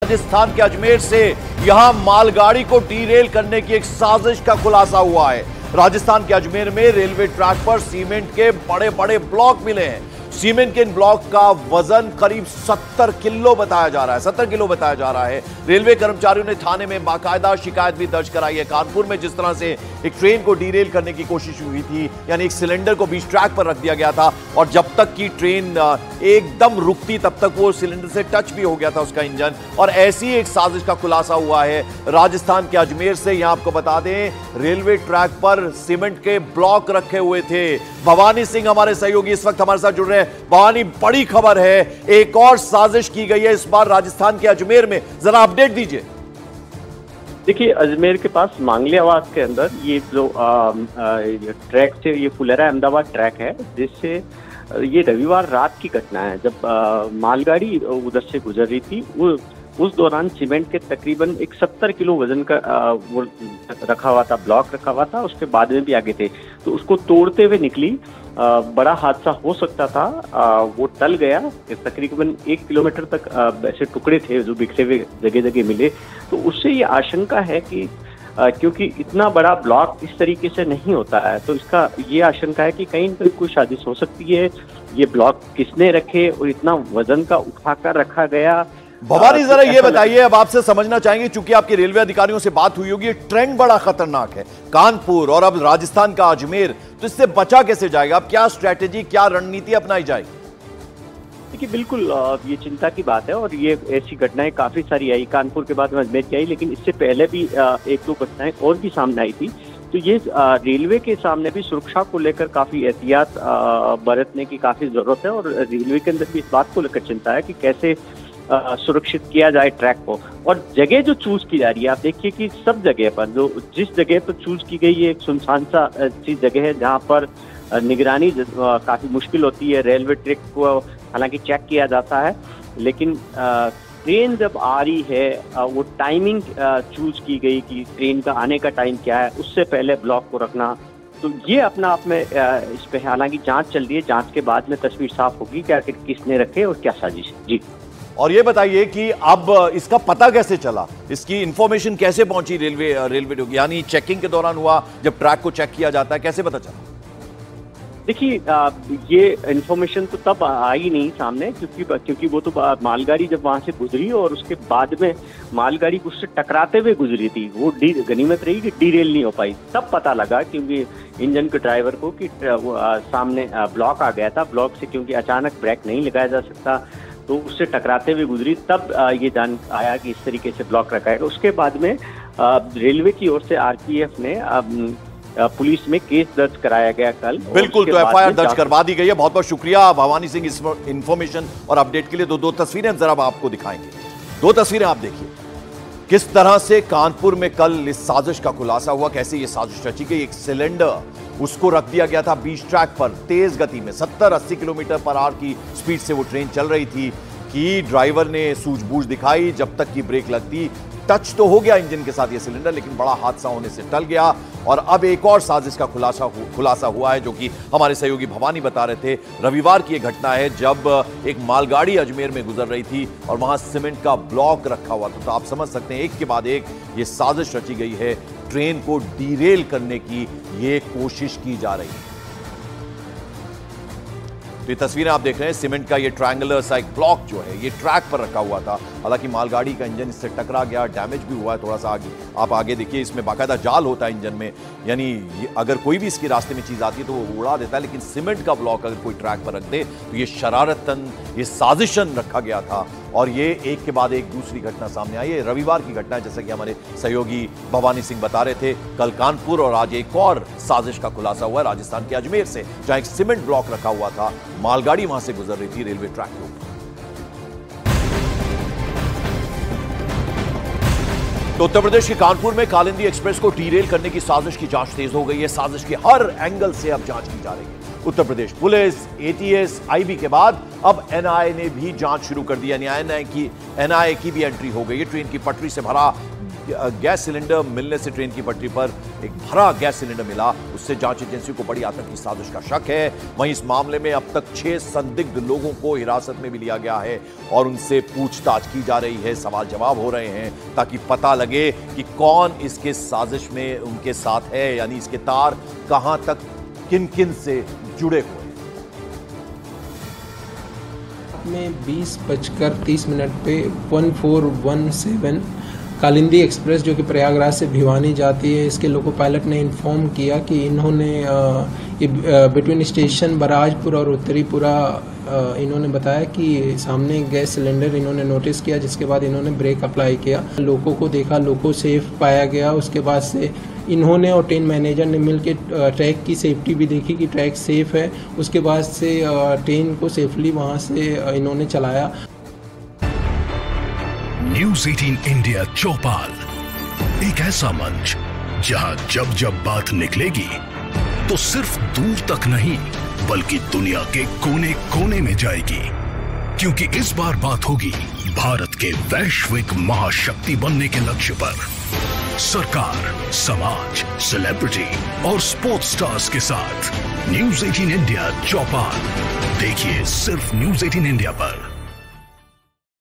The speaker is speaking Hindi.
राजस्थान के अजमेर से यहां मालगाड़ी को डीरेल करने की एक साजिश का खुलासा हुआ है। राजस्थान के अजमेर में रेलवे ट्रैक पर सीमेंट के बड़े बड़े ब्लॉक मिले हैं। सीमेंट के इन ब्लॉक का वजन करीब 70 किलो बताया जा रहा है। 70 किलो बताया जा रहा है। रेलवे कर्मचारियों ने थाने में बाकायदा शिकायत भी दर्ज कराई है। कानपुर में जिस तरह से एक ट्रेन को डीरेल करने की कोशिश हुई थी, यानी एक सिलेंडर को बीच ट्रैक पर रख दिया गया था और जब तक की ट्रेन एकदम रुकती तब तक वो सिलेंडर से टच भी हो गया था उसका इंजन। और ऐसी एक साजिश का खुलासा हुआ है राजस्थान के अजमेर से। यहां आपको बता दें, रेलवे ट्रैक पर सीमेंट के ब्लॉक रखे हुए थे। भवानी सिंह हमारे सहयोगी इस वक्त हमारे साथ जुड़ रहे हैं। भवानी, बड़ी खबर है, एक और साजिश की गई है इस बार राजस्थान के अजमेर में, जरा अपडेट दीजिए। देखिए, अजमेर के पास मांगलियावास के अंदर ये जो ट्रैक से ये फुलेरा अहमदाबाद ट्रैक है, जिससे ये रविवार रात की घटना है। जब मालगाड़ी उधर से गुजर रही थी, वो उस दौरान सीमेंट के तकरीबन एक 70 किलो वजन का वो रखा हुआ था, ब्लॉक रखा हुआ था। उसके बाद में भी आगे थे, तो उसको तोड़ते हुए निकली। बड़ा हादसा हो सकता था। वो टल गया। तकरीबन 1 किलोमीटर तक ऐसे टुकड़े थे जो बिखरे हुए जगह जगह मिले। तो उससे ये आशंका है कि क्योंकि इतना बड़ा ब्लॉक इस तरीके से नहीं होता है, तो इसका ये आशंका है कि कहीं पर कोई साजिश हो सकती है। ये ब्लॉक किसने रखे और इतना वजन का उठाकर रखा गया। भवानी, जरा ये बताइए, अब आपसे समझना चाहेंगे, चूंकि आपके रेलवे अधिकारियों से बात हुई होगी, ट्रेंड बड़ा खतरनाक है, कानपुर और अब राजस्थान का अजमेर, तो इससे बचा कैसे जाएगा? अब क्या स्ट्रैटेजी, क्या रणनीति अपनाई जाएगी? देखिए, बिल्कुल ये चिंता की बात है और ये ऐसी घटनाएं काफी सारी आई। कानपुर के बाद में अजमेर की आई, लेकिन इससे पहले भी 1-2 घटनाएं और भी सामने आई थी। तो ये रेलवे के सामने भी सुरक्षा को लेकर काफी एहतियात बरतने की काफी जरूरत है और रेलवे के अंदर भी इस बात को लेकर चिंता है कि कैसे सुरक्षित किया जाए ट्रैक को। और जगह जो चूज की जा रही है, आप देखिए कि सब जगह पर जिस जगह पर चूज की गई है, एक सुनसान सा चीज जगह है जहां पर निगरानी काफी मुश्किल होती है। रेलवे ट्रैक को हालांकि चेक किया जाता है, लेकिन ट्रेन जब आ रही है, वो टाइमिंग चूज की गई कि ट्रेन का आने का टाइम क्या है, उससे पहले ब्लॉक को रखना। तो ये अपना आप में इस पे हालांकि जांच चल रही है। जांच के बाद में तस्वीर साफ होगी कि आखिर किसने रखे और क्या साजिश है। जी, और ये बताइए कि अब इसका पता कैसे चला, इसकी इंफॉर्मेशन कैसे पहुंची रेलवे, यानी चेकिंग के दौरान हुआ, जब ट्रैक को चेक किया जाता है, कैसे पता चला? देखिए, ये इन्फॉर्मेशन तो तब आई नहीं सामने, क्योंकि वो तो मालगाड़ी जब वहां से गुजरी और उसके बाद में मालगाड़ी उससे टकराते हुए गुजरी थी। वो गनीमत रही कि डीरेल नहीं हो पाई। तब पता लगा क्योंकि इंजन के ड्राइवर को कि सामने ब्लॉक आ गया था। ब्लॉक से क्योंकि अचानक ब्रेक नहीं लगाया जा सकता, तो उससे टकराते हुए गुजरी। तब ये जान आया कि इस तरीके से ब्लॉक रखा है। उसके बाद में रेलवे की ओर से आरपीएफ ने पुलिस में केस दर्ज कराया गया कल। बिल्कुल, तो एफआईआर दर्ज करवा दी गई है। बहुत बहुत शुक्रिया भवानी सिंह इस इंफॉर्मेशन और अपडेट के लिए। दो तस्वीरें जरा आपको दिखाएंगे। 2 तस्वीरें आप देखिए, किस तरह से कानपुर में कल इस साजिश का खुलासा हुआ, कैसे ये साजिश रची गई। एक सिलेंडर, उसको रख दिया गया था बीच ट्रैक पर तेज गति में, 70-80 किलोमीटर पर आवर की स्पीड से वो ट्रेन चल रही थी कि ड्राइवर ने सूझबूझ दिखाई। जब तक की ब्रेक लगती, टच तो हो गया इंजन के साथ ये सिलेंडर, लेकिन बड़ा हादसा होने से टल गया। और अब एक और साजिश का खुलासा हुआ है, जो कि हमारे सहयोगी भवानी बता रहे थे। रविवार की यह घटना है जब एक मालगाड़ी अजमेर में गुजर रही थी और वहां सीमेंट का ब्लॉक रखा हुआ था। तो आप समझ सकते हैं, एक के बाद एक ये साजिश रची गई है। ट्रेन को डीरेल करने की ये कोशिश की जा रही है। तो ये तस्वीरें आप देख रहे हैं, सीमेंट का ये ट्रायंगुलर सा एक ब्लॉक जो है, ये ट्रैक पर रखा हुआ था। हालांकि मालगाड़ी का इंजन इससे टकरा गया, डैमेज भी हुआ है थोड़ा सा। आगे आप आगे देखिए, इसमें बाकायदा जाल होता है इंजन में, यानी अगर कोई भी इसके रास्ते में चीज आती है तो वो उड़ा देता है। लेकिन सीमेंट का ब्लॉक अगर कोई ट्रैक पर रख दे तो ये शरारतन, ये साजिशन रखा गया था। और ये एक के बाद एक दूसरी घटना सामने आई है। रविवार की घटना है, जैसा कि हमारे सहयोगी भवानी सिंह बता रहे थे। कल कानपुर और आज एक और साजिश का खुलासा हुआ है राजस्थान के अजमेर से, जहां एक सीमेंट ब्लॉक रखा हुआ था, मालगाड़ी वहां से गुजर रही थी रेलवे ट्रैक के ऊपर। तो उत्तर प्रदेश के कानपुर में कालिंदी एक्सप्रेस को डीरेल करने की साजिश की जांच तेज हो गई है। साजिश के हर एंगल से अब जांच की जा रही है। Uttar Pradesh police, ATS, IB के बाद अब एनआईए ने भी जांच शुरू कर दी। एनआईए की भी एंट्री हो गई है। ट्रेन की पटरी से भरा गैस सिलेंडर मिलने से ट्रेन की पटरी पर एक भरा गैस सिलेंडर मिला, उससे जांच एजेंसी को बड़ी आतंकी साजिश का शक है। वहीं इस मामले में अब तक 6 संदिग्ध लोगों को हिरासत में भी लिया गया है और उनसे पूछताछ की जा रही है, सवाल जवाब हो रहे हैं ताकि पता लगे कि कौन इसके साजिश में उनके साथ है, यानी इसके तार कहां तक किन किन से जुड़े हुए। में 20:30 पे 1417 कालिंदी एक्सप्रेस जो कि प्रयागराज से भिवानी जाती है, इसके लोको पायलट ने इन्फॉर्म किया कि इन्होंने बिटवीन स्टेशन बराजपुर और उत्तरीपुरा इन्होंने बताया कि सामने गैस सिलेंडर इन्होंने नोटिस किया, जिसके बाद इन्होंने ब्रेक अप्लाई किया, लोको को देखा, लोको सेफ पाया गया। उसके बाद से इन्होंने और ट्रेन मैनेजर ने मिलकर ट्रैक की सेफ्टी भी देखी कि ट्रैक सेफ है। उसके बाद से ट्रेन को सेफली वहां से इन्होंने चलाया। न्यूज़ 18 इंडिया चौपाल, एक ऐसा मंच जहां जब जब बात निकलेगी तो सिर्फ दूर तक नहीं बल्कि दुनिया के कोने कोने में जाएगी, क्योंकि इस बार बात होगी भारत के वैश्विक महाशक्ति बनने के लक्ष्य पर। सरकार, समाज, सेलिब्रिटी और स्पोर्ट्स स्टार्स के साथ न्यूज़ 18 इंडिया चौपाल देखिए सिर्फ न्यूज़ 18 इंडिया पर।